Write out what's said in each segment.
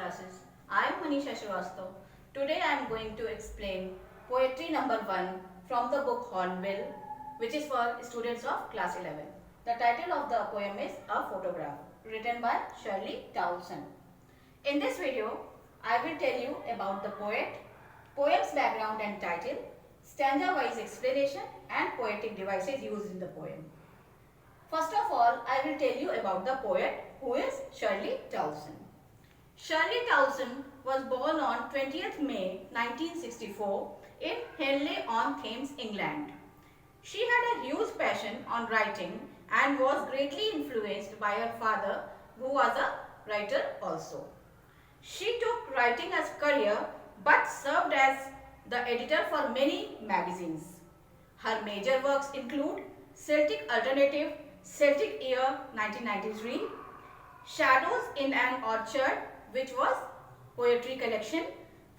classes. I am Manisha Srivastav. Today I am going to explain poetry number 1 from the book Hornbill, which is for students of class 11. The title of the poem is A Photograph, written by Shirley Towson. In this video, I will tell you about the poet, poem's background and title, stanza-wise explanation and poetic devices used in the poem. First of all, I will tell you about the poet who is Shirley Towson. Shirley Towson was born on 20th May 1964 in Henley-on-Thames, England. She had a huge passion on writing and was greatly influenced by her father, who was a writer also. She took writing as career but served as the editor for many magazines. Her major works include Celtic Alternative, Celtic Year 1993, Shadows in an Orchard, which was poetry collection,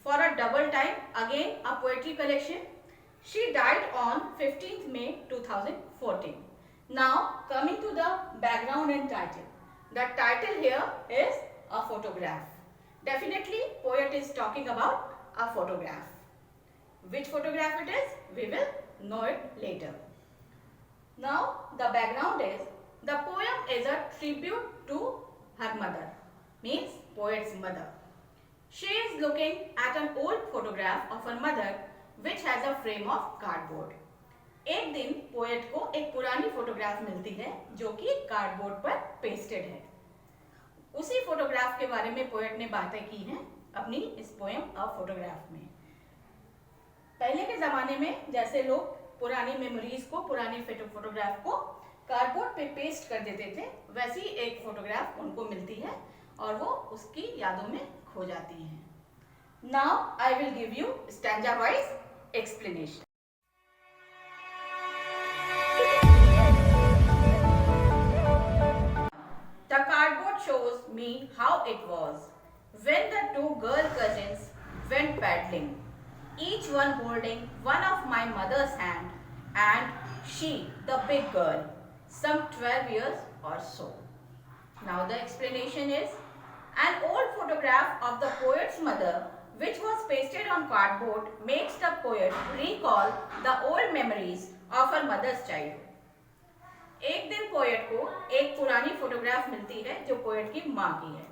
For a Double Time, again a poetry collection. She died on 15th May 2014. Now coming to the background and title. The title here is A Photograph. Definitely poet is talking about a photograph. Which photograph it is? We will know it later. Now the background is, the poem is a tribute to her mother, means poet's mother. She is looking at an old photograph of her mother which has a frame of cardboard. एक दिन poet को एक पुरानी photograph मिलती है जो कि cardboard पर पेस्टेड है. उसी फोटोग्राफ के बारे में पोएट ने बातें की हैं अपनी इस पोएम अ फोटोग्राफ में. पहले के ज़माने में जैसे लोग पुरानी मेमोरीज को, पुरानी फोटोग्राफ को कार्डबोर्ड पे पेस्ट कर देते थे, वैसी एक फोटोग्राफ उनको मिलती है और वो उसकी यादों में खो जाती है. Now I will give you stanza wise explanation. The cardboard shows me how it was when the two girl cousins went paddling, each one holding one of my mother's hand, and she, the big girl, some 12 years or so. Now the explanation is, an old photograph of the poet's mother which was pasted on cardboard makes the poet recall the old memories of her mother's childhood. एक दिन poet को एक पुरानी photograph मिलती है जो poet की माँ की है.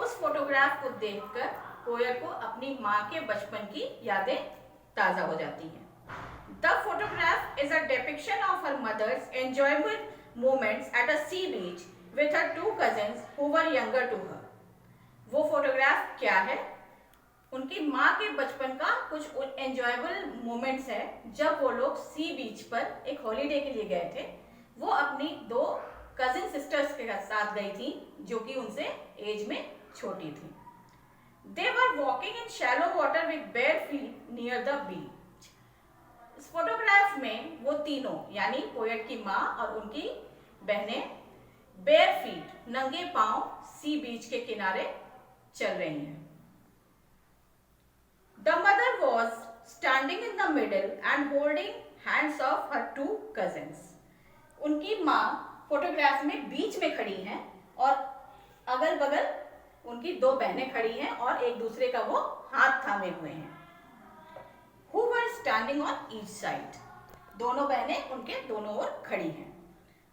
उस फोटोग्राफ को देखकर पोएट को अपनी माँ के बचपन की यादें ताज़ा हो जाती हैं. The photograph is a depiction of her mother's enjoyable moments at a sea beach with her two cousins who were younger to her. वो फोटोग्राफ क्या है? उनकी माँ के बचपन का कुछ एंजॉयबल मोमेंट्स है जब वो लोग सी बीच पर एक हॉलीडे के लिए गए थे. वो अपनी दो कजिन सिस्टर्स के साथ गई थी जो कि उनसे एज में छोटी थी. They were walking in shallow water with bare feet near the beach. इस फोटोग्राफ में वो तीनों यानी पोएट की माँ और उनकी बहनें bare feet नंगे पांव सी बीच के किनारे चल रही हैं. The mother was standing in the middle and holding hands of her two cousins. उनकी माँ फोटोग्राफ में बीच में खड़ी हैं और अगल बगल उनकी दो बहनें खड़ी हैं और एक दूसरे का वो हाथ थामे हुए हैं. Who were standing on each side. दोनों बहनें उनके दोनों ओर खड़ी हैं.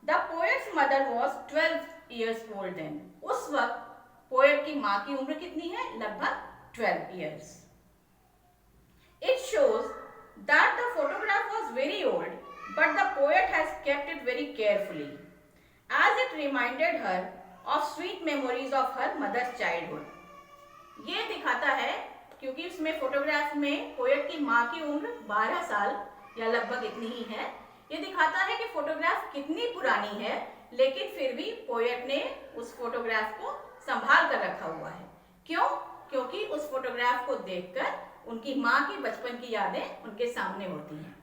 The poet's mother was 12 years old then. उस वक्त पोएट की माँ की उम्र कितनी है? लगभग 12 years. It shows that the photograph was very old, but the poet has kept it very carefully, as it reminded her of sweet memories of her mother's childhood. ये दिखाता है क्योंकि उसमें फोटोग्राफ में पोएट की माँ की उम्र 12 साल या लगभग इतनी ही है. ये दिखाता है कि फोटोग्राफ कितनी पुरानी है, लेकिन फिर भी पोएट ने उस फोटोग्राफ को संभाल कर रखा हुआ है. क्यों? क्योंकि उस फोटोग्राफ को देखकर उनकी माँ की बचपन की यादें उनके सामने होती हैं.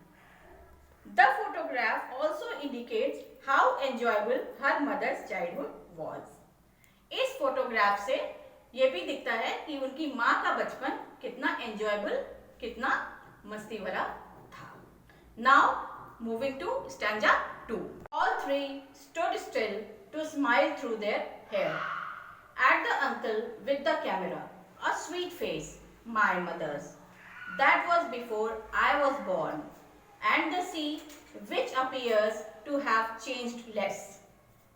The photograph also indicates how enjoyable her mother's childhood was. इस फोटोग्राफ से ये भी दिखता है कि उनकी माँ का बचपन कितना enjoyable, कितना मस्ती भरा था. Now moving to stanza 2. All three stood still to smile through their hair at the uncle with the camera. a sweet face, my mother's. That was before I was born, and the sea, which appears to have changed less,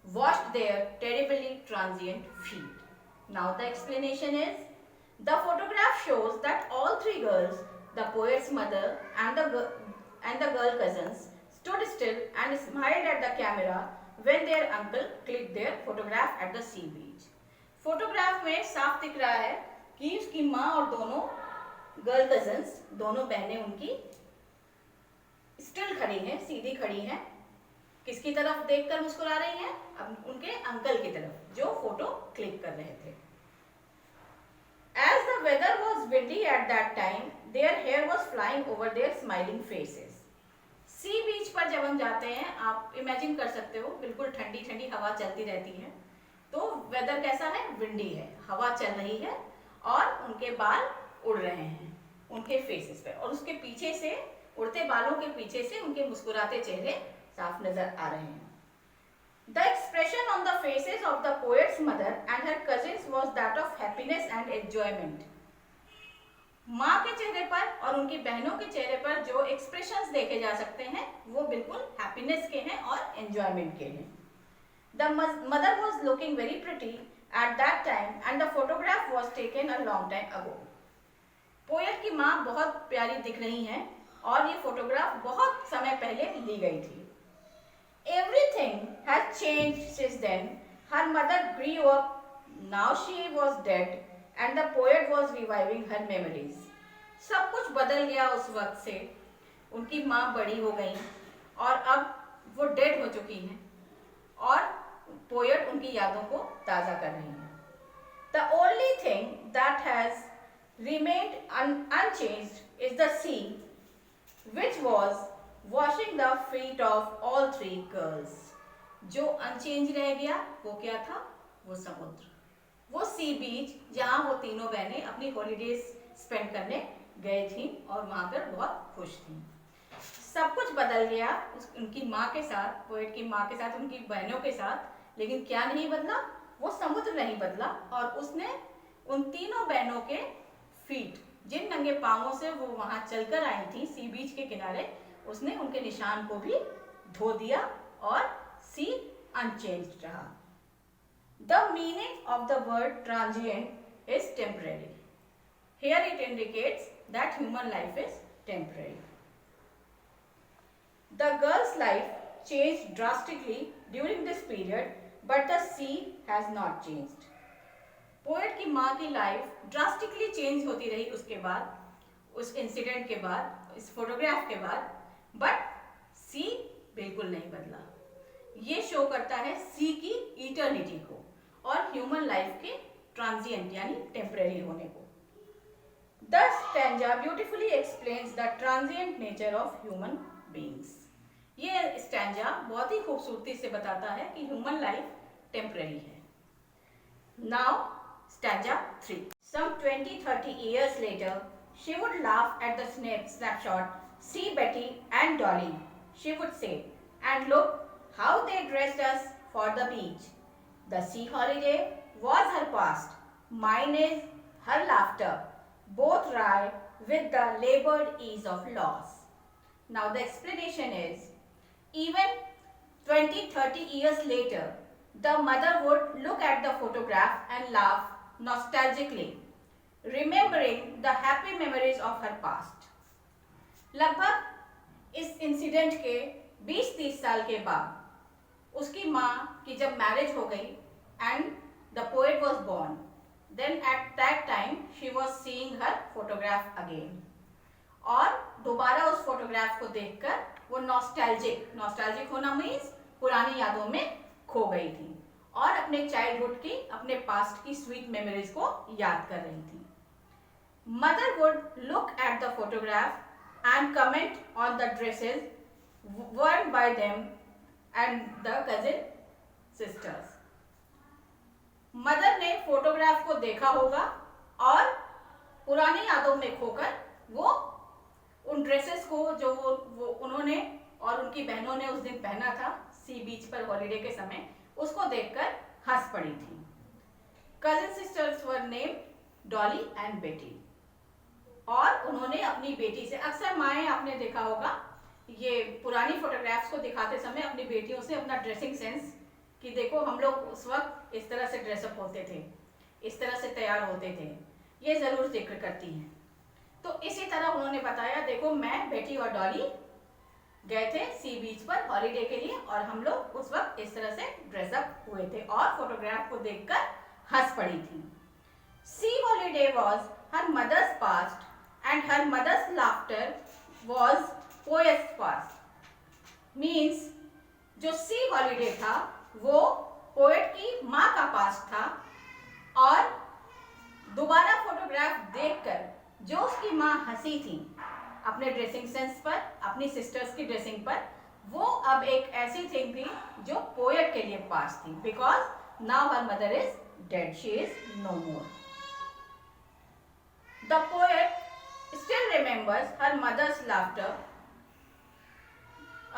washed their terribly transient feet. Now the explanation is, the photograph shows that all three girls, the poet's mother and the girl cousins, stood still and smiled at the camera when their uncle clicked their photograph at the sea beach. Photograph में साफ दिख रहा है कि उसकी माँ और दोनों गर्ल कजन्स, दोनों बहनें उनकी स्टिल खड़ी हैं, सीधी खड़ी हैं। किसकी तरफ देखकर मुस्कुरा रही हैं? अब उनके अंकल की तरफ जो फोटो क्लिक कर रहे थे। As the weather was windy at that time, their hair was flying over their smiling faces. सी बीच पर जब हम जाते हैं, आप इमेजिन कर सकते हो, बिल्कुल ठंडी ठंडी हवा चलती रहती है। तो वेदर कैसा है? विंडी है, हवा चल रही है और उनके बाल उड़ रहे हैं उनके फेसेस पे, और उसके पीछे से, उड़ते बालों के पीछे से उनके मुस्कुराते चेहरे साफ नजर आ रहे हैं। The expression on the faces of the poet's mother and her cousins was that of happiness and enjoyment. माँ के चेहरे पर और उनकी बहनों के चेहरे पर जो एक्सप्रेशंस देखे जा सकते हैं वो बिल्कुल हैप्पीनेस के हैं और एंजॉयमेंट के हैं। The mother was looking very pretty at that time and the photograph was taken a long time ago. Poet की माँ बहुत प्यारी दिख रही हैं और ये फोटोग्राफ बहुत समय पहले ली गई थी। Everything has changed since then. Her mother grew up, now she was dead, and the poet was reviving her memories. सब कुछ बदल गया उस वक्त से। उनकी माँ बड़ी हो गई और अब वो डेड हो चुकी हैं और पोएट उनकी यादों को ताज़ा कर रही हैं। The only thing that has remained unchanged is the sea, which was washing the feet of all three girls. जो अनचेंज रह गया वो क्या था? वो समुद्र, वो सी बीच जहाँ वो तीनों बहनें अपनी हॉलीडेज स्पेंड करने गए थी और वहाँ पर बहुत खुश थी। सब कुछ बदल गया उनकी माँ के साथ, पोएट की माँ के साथ, उनकी बहनों के साथ, लेकिन क्या नहीं बदला? वो समुद्र नहीं बदला और उसने उन तीनों बहनों के फीट, जिन नंगे पाँवों से वो वहाँ चलकर आई थी सी बीच के किनारे, उसने उनके निशान को भी धो दिया और सी अनचेंज्ड रहा। The meaning of the word transient is temporary. Here it indicates that human life is temporary. The girl's life changed drastically during this period, but the sea has not changed. Poet की माँ की life drastically change होती रही उसके बाद, उस incident के बाद, इस फोटोग्राफ के बाद, बट सी बिल्कुल नहीं बदला। ये शो करता है सी की इटर्निटी को और ह्यूमन लाइफ के ट्रांजिएंट यानी टेम्परेरी होने को। The stanza beautifully explains the transient nature of human beings. ये स्टैंजा बहुत ही खूबसूरती से बताता है कि ह्यूमन लाइफ टेम्परेरी है। Now, stanza 3. Some 20-30 years later, she would laugh at the snapshot, see Betty and Dolly, she would say, and look how they dressed us for the beach. The sea holiday was her past, mine is her laughter, both wry with the labored ease of loss. Now the explanation is, even 20-30 years later, the mother would look at the photograph and laugh nostalgically, remembering the happy memories of her past. लगभग इस incident के 20-30 साल के बाद उसकी माँ की जब मैरिज हो गई and the poet was born, then at that time she was seeing her photograph again, और दोबारा उस फोटोग्राफ को देखकर वो नॉस्टैल्जिक होना मीन्स पुरानी यादों में खो गई थी और अपने चाइल्डहुड की, अपने पास्ट की स्वीट मेमोरीज को याद कर रही थी। Mother would look at the photograph and comment on the dresses worn by them and the cousin sisters. Mother ने फोटोग्राफ को देखा होगा और पुरानी यादों में खोकर वो उन ड्रेसेस को जो वो उन्होंने और उनकी बहनों ने उस दिन पहना था सी बीच पर हॉलीडे के समय, उसको देखकर हंस पड़ी थी। Cousin sisters were named Dolly and बेटी। और उन्होंने अपनी बेटी से, अक्सर माएँ आपने देखा होगा ये पुरानी फोटोग्राफ्स को दिखाते समय अपनी बेटियों से अपना ड्रेसिंग सेंस, कि देखो हम लोग उस वक्त इस तरह से ड्रेसअप होते थे, इस तरह से तैयार होते थे, ये ज़रूर जिक्र करती हैं। तो इसी तरह उन्होंने बताया, देखो मैं, बेटी और डॉली गए थे सी बीच पर हॉलीडे के लिए और हम लोग उस वक्त इस तरह से ड्रेसअप हुए थे और फोटोग्राफ को देखकर हंस पड़ी थी। She holiday was her mother's past and her mother's laughter was poet's past. Means जो सी हॉलीडे था वो पोएट की माँ का पास्ट था और दोबारा फोटोग्राफ देखकर जो उसकी माँ हंसी थी अपने ड्रेसिंग सेंस पर, अपनी सिस्टर्स की ड्रेसिंग पर, वो अब एक ऐसी थिंग थी जो पोएट के लिए पास थी, because now her mother is dead, she is no more. The poet still remembers her mother's laughter.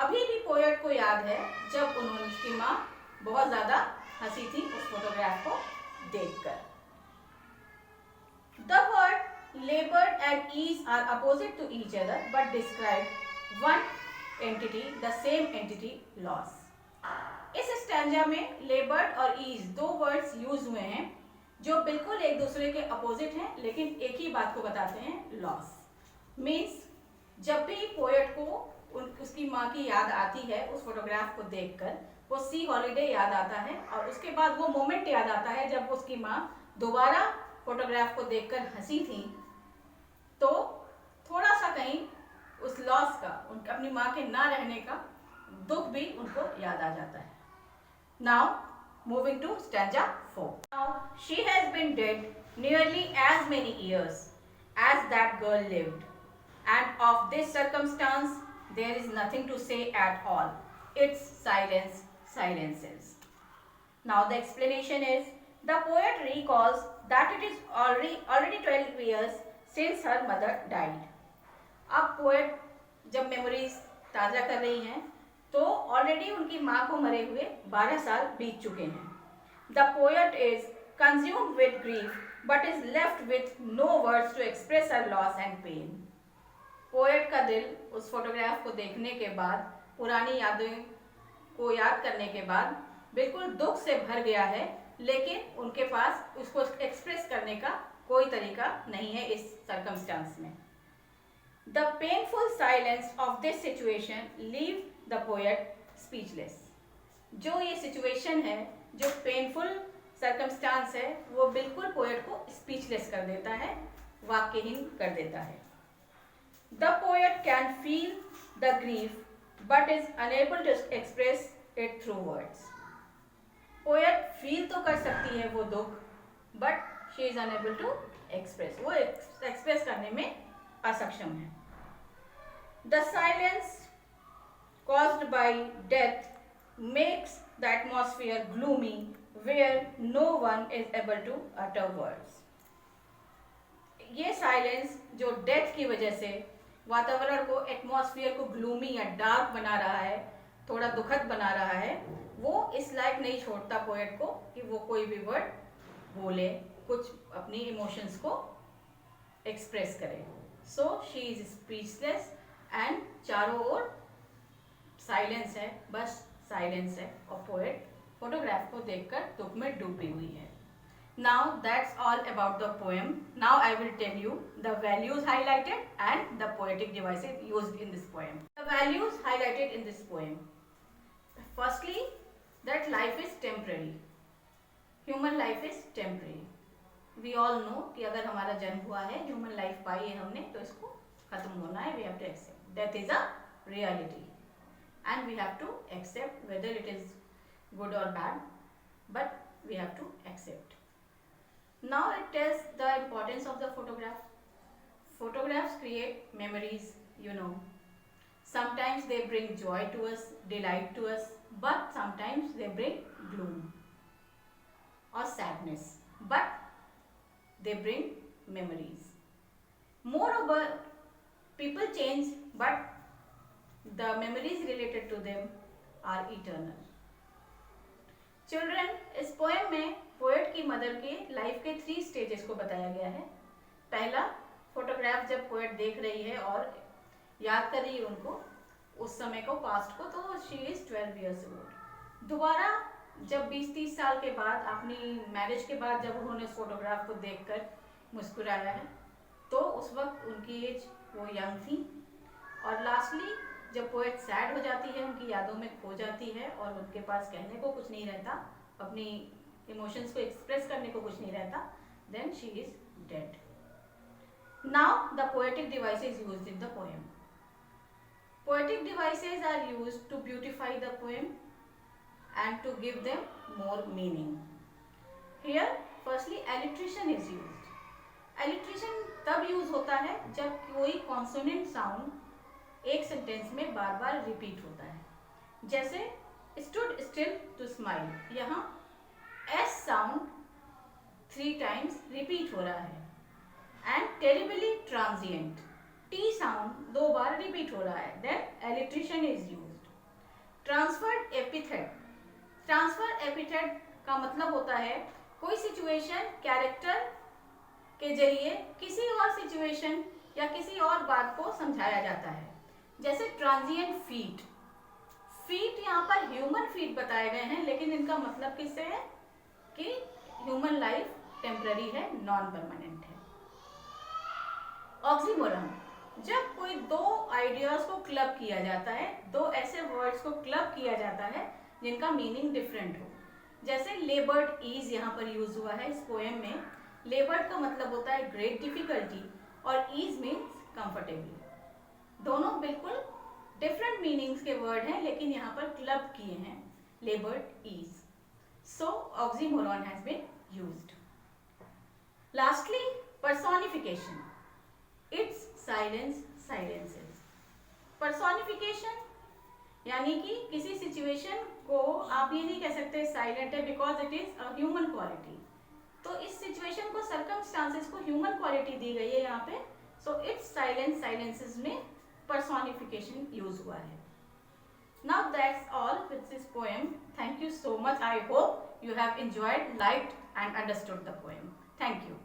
अभी भी पोएट को याद है जब उसकी माँ बहुत ज्यादा हंसी थी उस फोटोग्राफ को देखकर। The word labored and ease are opposite to each other but describe one entity, the same entity, loss. इस स्टैंजा में labored और ease दो वर्ड्स यूज हुए हैं जो बिल्कुल एक दूसरे के अपोजिट हैं लेकिन एक ही बात को बताते हैं, लॉस। मीन्स जब भी पोएट को उसकी माँ की याद आती है उस फोटोग्राफ को देखकर, वो सी हॉलीडे याद आता है और उसके बाद वो मोमेंट याद आता है जब उसकी माँ दोबारा फोटोग्राफ को देखकर हंसी थी, तो थोड़ा सा कहीं उस लॉस का, उनके अपनी माँ के ना रहने का दुख भी उनको याद आ जाता है। Now moving to stanza 4। Now she has been dead nearly as many years as that girl lived and of this circumstance there is nothing to say at all, it's silence silences. Now the explanation is, the poet recalls that it is already 12 years since her mother died. अब poet जब memories ताज़ा कर रही हैं तो already उनकी माँ को मरे हुए 12 साल बीत चुके हैं। The poet is consumed with grief but is left with no words to express her loss and pain. Poet का दिल उस फोटोग्राफ को देखने के बाद, पुरानी यादें को याद करने के बाद बिल्कुल दुख से भर गया है, लेकिन उनके पास उसको एक्सप्रेस करने का कोई तरीका नहीं है इस सर्कमस्टांस में। The painful silence of this situation leave the poet speechless. जो ये सिचुएशन है, जो पेनफुल सर्कमस्टांस है, वो बिल्कुल पोएट को स्पीचलेस कर देता है, वाक्यहीन कर देता है। The poet can feel the grief but is unable to express it through words. Poet feel तो कर सकती है वो दुख, but she is unable to express, वो एक्सप्रेस करने में असक्षम है। The silence caused by death makes the atmosphere gloomy where no one is able to utter words. ये साइलेंस जो डेथ की वजह से वातावरण को, एटमॉस्फेयर को ग्लूमी या डार्क बना रहा है, थोड़ा दुखद बना रहा है, वो इस लायक नहीं छोड़ता पोएट को कि वो कोई भी वर्ड बोले, कुछ अपनी इमोशंस को एक्सप्रेस करे। So she is speechless and चारों ओर साइलेंस है, बस साइलेंस है और पोएट फोटोग्राफ को देखकर दुख में डूबी हुई है। Now that's all about the poem. Now I will tell you the values highlighted and the poetic devices used in this poem. The values highlighted in this poem. Firstly, that life is temporary. Human life is temporary. We all know कि अगर हमारा जन्म हुआ है, human life पाई है हमने, तो इसको खत्म होना है. We have to accept. Death is a reality, and we have to accept whether it is good or bad, but we have to accept. Now it tells the importance of the photograph. Photographs create memories, you know. Sometimes they bring joy to us, delight to us, but sometimes they bring gloom or sadness, but they bring memories. Moreover, people change, but the memories related to them are eternal. Children, इस poem में poet की mother के life के 3 stages को बताया गया है। पहला, फोटोग्राफ जब पोएट देख रही है और याद कर रही है उनको, उस समय को, पास्ट को, तो शी इज 12 ईयर्स ओल्ड। दोबारा जब 20-30 साल के बाद, अपनी मैरिज के बाद, जब उन्होंने उस फोटोग्राफ को देखकर मुस्कुराया है, तो उस वक्त उनकी एज वो यंग थी। और लास्टली जब पोएट सैड हो जाती है, उनकी यादों में खो जाती है और उनके पास कहने को कुछ नहीं रहता, अपनी इमोशंस को एक्सप्रेस करने को कुछ नहीं रहता, then she is dead. Now the poetic devices used in the poem. Poetic devices are used to beautify the poem and to give them more meaning. Here, firstly, alliteration is used. Alliteration तब use होता है जब कोई consonant sound एक sentence में बार बार repeat होता है। जैसे stood still to smile, यहाँ S साउंड 3 टाइम्स रिपीट हो रहा है। And terribly transient, T sound 2 बार रिपीट हो रहा है, then alliteration is used. Transferred epithet, transfer epithet का मतलब होता है कोई सिचुएशन कैरेक्टर के जरिए किसी और सिचुएशन या किसी और बात को समझाया जाता है। जैसे ट्रांजिएंट फीट, फीट यहाँ पर ह्यूमन फीट बताए गए हैं, लेकिन इनका मतलब किससे है कि ह्यूमन लाइफ टेम्पररी है, नॉन परमानेंट है। ऑक्सीमोरन, जब कोई 2 आइडियाज को क्लब किया जाता है, 2 ऐसे वर्ड्स को क्लब किया जाता है जिनका मीनिंग डिफरेंट हो। जैसे लेबर्ड ईज यहाँ पर यूज हुआ है इस पोएम में। लेबर्ड का मतलब होता है ग्रेट डिफिकल्टी और ईज मीन्स कंफर्टेबली। दोनों बिल्कुल डिफरेंट मीनिंग्स के वर्ड हैं, लेकिन यहाँ पर क्लब किए हैं, laboured ease. So oxymoron has been used. Lastly, personification, it's silence silences. Personification यानी कि किसी सिचुएशन को आप ये नहीं कह सकते साइलेंट है because it is a human quality. तो इस सिचुएशन को, सर्कमस्टांसेस को ह्यूमन क्वालिटी दी गई है यहाँ पे। सो इट्स साइलेंस साइलेंसेस में पर्सोनिफिकेशन यूज हुआ है। Now that's all with this poem. Thank you so much. I hope you have enjoyed, liked and understood the poem. Thank you.